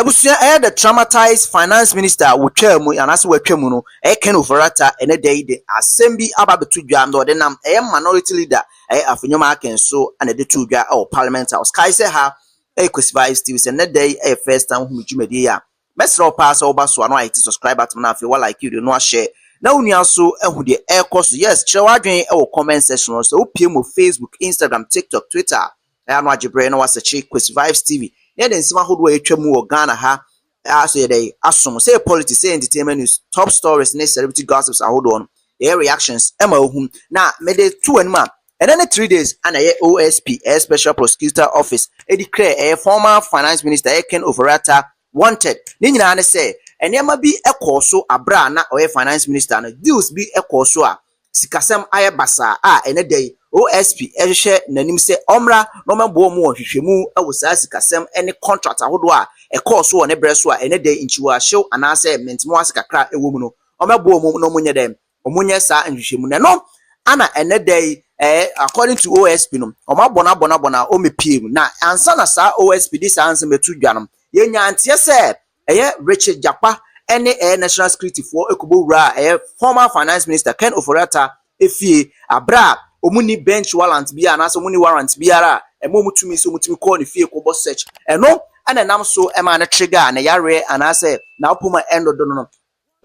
Abusia the traumatized finance minister wotwa mu anase watwa mu no Ken Ofori ene day de assembi aba betu dwa no de nam minority leader Afenyo Markin so and de tu dwa parliament house kai se ha Kwesi Vybes TV se ne day first time hu dwumadi ya mesro pass oba so ano ayiti subscribe button na afi wa like you no share na unia so ehu de so yes kire wadwen comment section so opie mo Facebook, Instagram, TikTok, Twitter ano agibre na wasechi Kwesi Vybes TV ne den sima hodo etwa mu o Ghana ha so ye dey asom say politics, say entertainment news, top stories, ne celebrity gossips ahodo on their reactions ema ohum na me dey 2 anima and then 3 days and a OSP special prosecutor office declare a former finance minister Ken Ofori wanted ni nyina ne say enema bi ekoso abra na oye finance minister na deals bi ekoso a sikasem aye basa ene dey OSP ehwe nanim se omra no mabo mu ohwehwemu awusa sikasem ene contract ahodo a ekoso one breso a ene dey nchiwa hyew anase mentimo asikakra ewo mu no omabo mu no munye dem omunye sa nhwehwemu ne no ana ene dey according to OSP no omabona omepie mu na ansa na sa OSP dis answer metu dwanom yenya antie se Richard Japa ene national security for ekobowura former finance minister Ken Ofori efie abra omuni bench warrant bia na so omuni warrant biara emomutumi so mutumi call ne fie ko search eno ana nam so ema na trigger na yare anase na opoma endo do no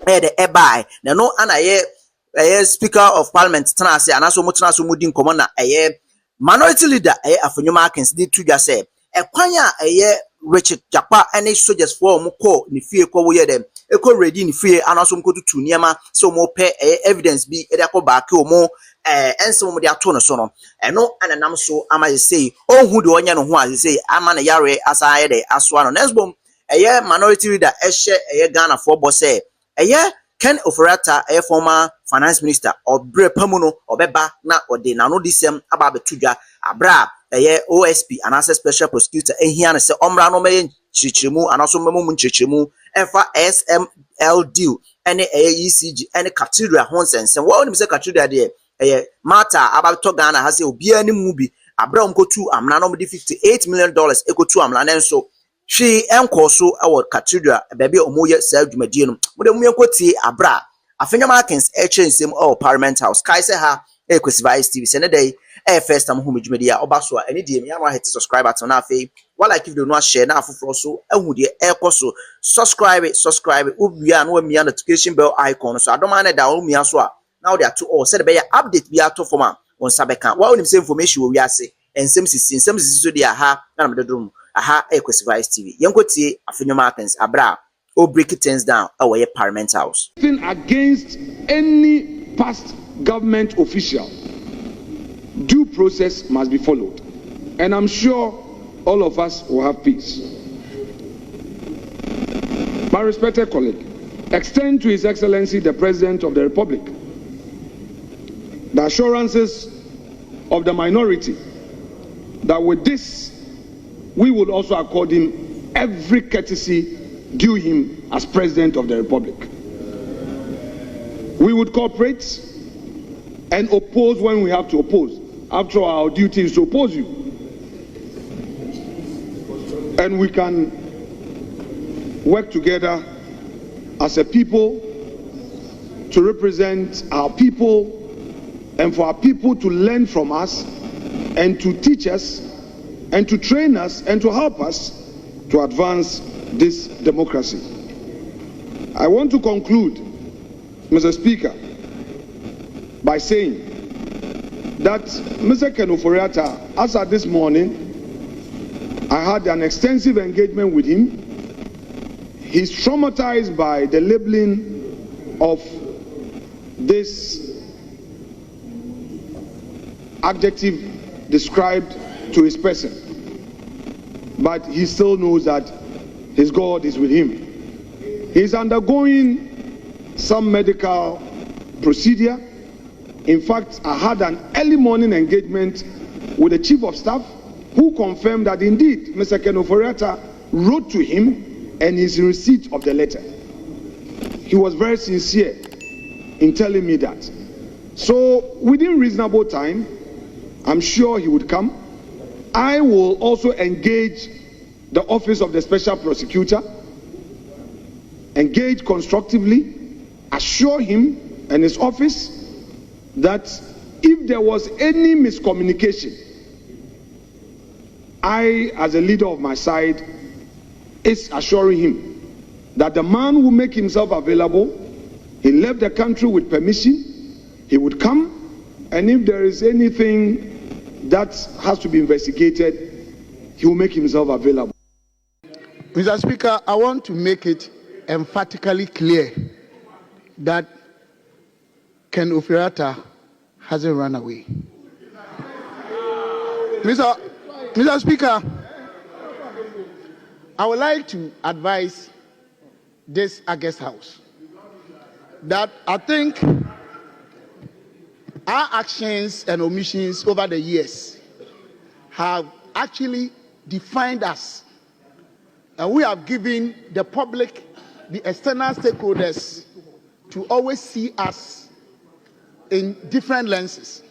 de ebai na no ana speaker of parliament tanase anaso mutuna so mudi nkomo na minority leader Afenyo Markin di tudwa se ekwanya Richard Japa any soldiers for mo call ni fie ko wo ye dem eko ready ni fie anaso mkotutu niema so mo pe evidence bi e da ko back o mo enso mo de ato no so no eno ananam so ama say onhu de onya no ho a say ama na yare asa ye de aso no next bomb minority leader ehye Ghana for boss Ken Ofori former finance minister obre pamuno obeba na ode na no disem aba betudwa abra OSP anase special prosecutor ehia na se omra no me chichiremu anaso memu chichiremu enfa SML deal ene ECG ene cathedral honsense wo ni se cathedral de mata aba to Ghana ha se obi ani mu bi abra omkotu amna no de $58 million ekotu amna nenso she enkoso award cathedral baby omoye sa dwumadie no mo de mu yenkoti abra Afenyo Markins ensem parliament house kai se ha Kwesi Vybes TV se ne day first time hu dwumadi ya obaso ani die me ya hit subscribe button na afi wa like video no share na afoforo so ehu de ekoso subscribe ubia na wamia notification bell icon so adoma na da wamia so a now they are to all said be ya update bi ato forma on sabeka wa onim say information we ase ensem sisi so de aha na medodum aha Kwesi Vybes TV yenkotie Afenyo Markins abra o break things down away parliament house against any past government official. Due process must be followed, and I'm sure all of us will have peace. My respected colleague, extend to His Excellency the President of the Republic the assurances of the minority that with this we will also accord him every courtesy due him as President of the Republic. We would cooperate and oppose when we have to oppose. After all, our duty is to oppose you. And we can work together as a people to represent our people and for our people to learn from us and to teach us and to train us and to help us to advance this democracy. I want to conclude, Mr. Speaker, by saying that Mr. Ken Ofori, as at this morning, I had an extensive engagement with him. He's traumatized by the labeling of this adjective described to his person. But he still knows that his God is with him. He's undergoing some medical procedure. In fact, I had an early morning engagement with the Chief of Staff who confirmed that indeed Mr. Ken Ofori wrote to him and is in receipt of the letter. He was very sincere in telling me that. So within reasonable time, I'm sure he would come. I will also engage the Office of the Special Prosecutor engage constructively, assure him and his office that if there was any miscommunication, I, as a leader of my side, is assuring him that the man will make himself available. He left the country with permission. He would come, and if there is anything that has to be investigated, he will make himself available. Mr. Speaker, I want to make it emphatically clear that Ken Ofori hasn't run away. Mr. Speaker, I would like to advise this August House that I think our actions and omissions over the years have actually defined us, and we have given the public, the external stakeholders, to always see us in different lenses.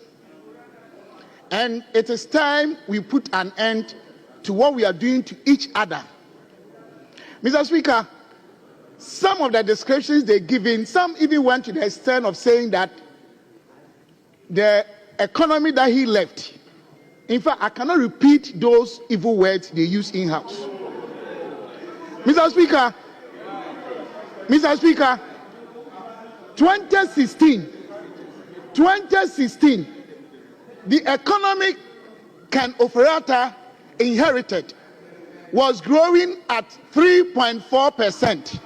And it is time we put an end to what we are doing to each other. Mr. Speaker, some of the descriptions they're giving, some even went to the extent of saying that the economy that he left, in fact, I cannot repeat those evil words they use in-house. Mr. Speaker, 2016, the economy Ken Ofori inherited was growing at 3.4%.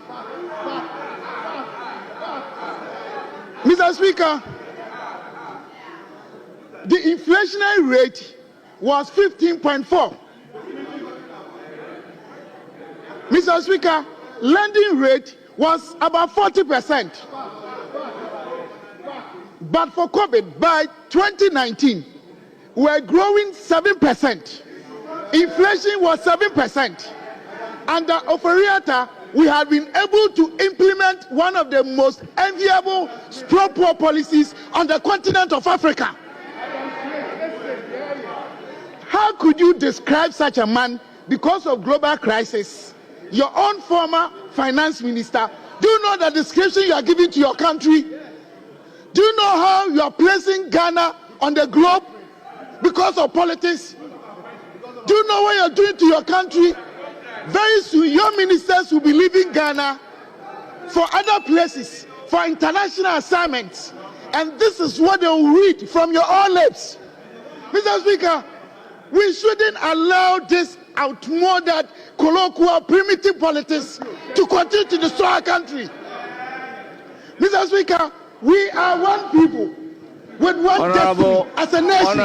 Mr. Speaker, the inflationary rate was 15.4. Mr. Speaker, lending rate was about 40%. But for COVID, by 2019, we were growing 7%. Inflation was 7%. Under Ofori, we have been able to implement one of the most enviable pro-poor policies on the continent of Africa. How could you describe such a man because of global crisis? Your own former finance minister, do you know the description you are giving to your country? Do you know how you are placing Ghana on the globe because of politics? Do you know what you are doing to your country? Very soon, your ministers will be leaving Ghana for other places, for international assignments. And this is what they will read from your own lips. Mr. Speaker, we shouldn't allow this outmoded, colloquial, primitive politics to continue to destroy our country. Mr. Speaker, we are one people with one destiny as a nation.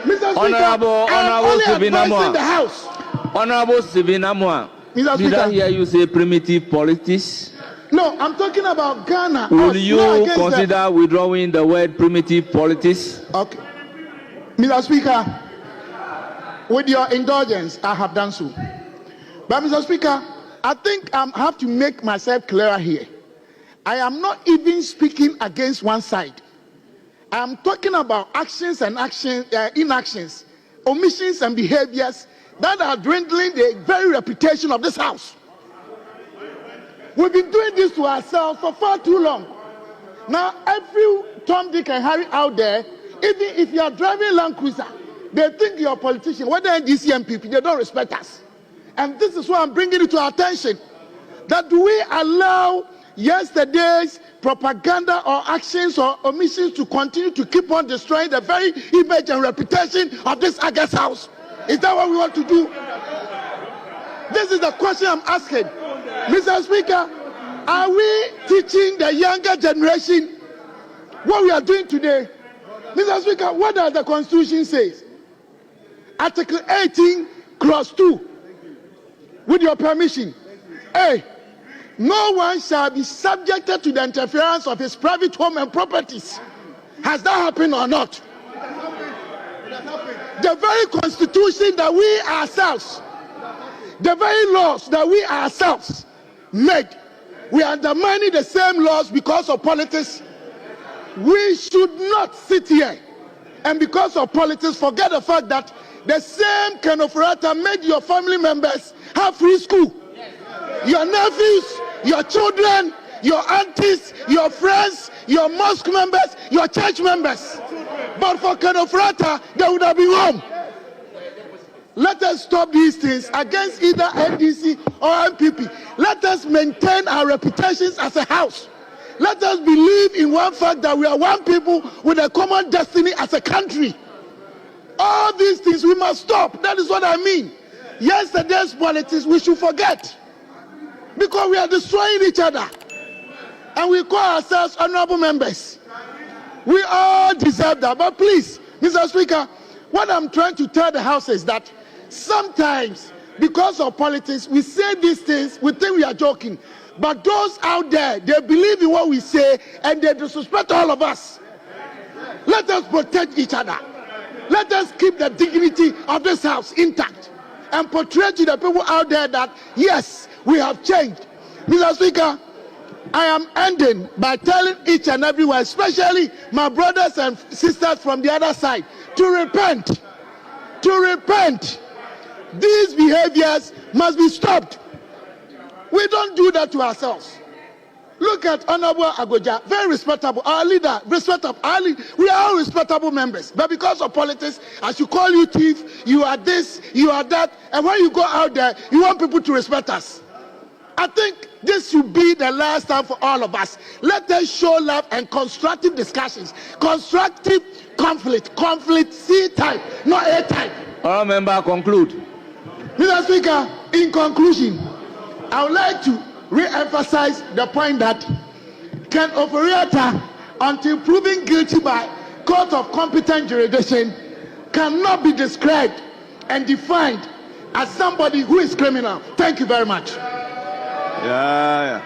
Mr. Speaker, I am only advising the House. Honorable Sivinamwa, did I hear you say primitive politics? No, I'm talking about Ghana. Will you consider withdrawing the word primitive politics? Okay. Mr. Speaker, with your indulgence, I have done so. But Mr. Speaker, I think I have to make myself clearer here. I am not even speaking against one side. I am talking about actions and inactions, omissions and behaviors that are dwindling the very reputation of this House. We've been doing this to ourselves for far too long. Now, every Tom, Dick, and Harry out there, even if you are driving Land Cruiser, they think you're a politician. Whether NDC MPP, they don't respect us. And this is why I'm bringing it to our attention. That do we allow yesterday's propaganda or actions or omissions to continue to keep on destroying the very image and reputation of this August House? Is that what we want to do? This is the question I'm asking. Mr. Speaker, are we teaching the younger generation what we are doing today? Mr. Speaker, what does the Constitution say? Article 18, Clause 2. With your permission. A. No one shall be subjected to the interference of his private home and properties. Has that happened or not? The very Constitution that we ourselves, the very laws that we ourselves made, we are undermining the same laws because of politics. We should not sit here and because of politics forget the fact that the same Ken Ofori made your family members have free school. Your nephews, your children, your aunties, your friends, your mosque members, your church members. But for Ken Ofori, they would have been home. Let us stop these things against either NDC or MPP. Let us maintain our reputations as a house. Let us believe in one fact that we are one people with a common destiny as a country. All these things we must stop. That is what I mean. Yesterday's politics we should forget. Because we are destroying each other. And we call ourselves honorable members. We all deserve that. But please, Mr. Speaker, what I'm trying to tell the House is that sometimes, because of politics, we say these things, we think we are joking. But those out there, they believe in what we say and they disrespect all of us. Let us protect each other. Let us keep the dignity of this house intact and portray to the people out there that, yes, we have changed. Mr. Speaker, I am ending by telling each and everyone, especially my brothers and sisters from the other side, to repent. To repent. These behaviors must be stopped. We don't do that to ourselves. Look at Honorable Agoja, very respectable. Our leader, respectable. We are all respectable members. But because of politics, as you call you thief, you are this, you are that, and when you go out there, you want people to respect us. I think this should be the last time for all of us. Let us show love and constructive discussions. Constructive conflict. Conflict C type, not A type. All member conclude. Mr. Speaker, in conclusion, I would like to re-emphasize the point that Ken Ofori, until proven guilty by court of competent jurisdiction, cannot be described and defined as somebody who is criminal. Thank you very much. Yeah.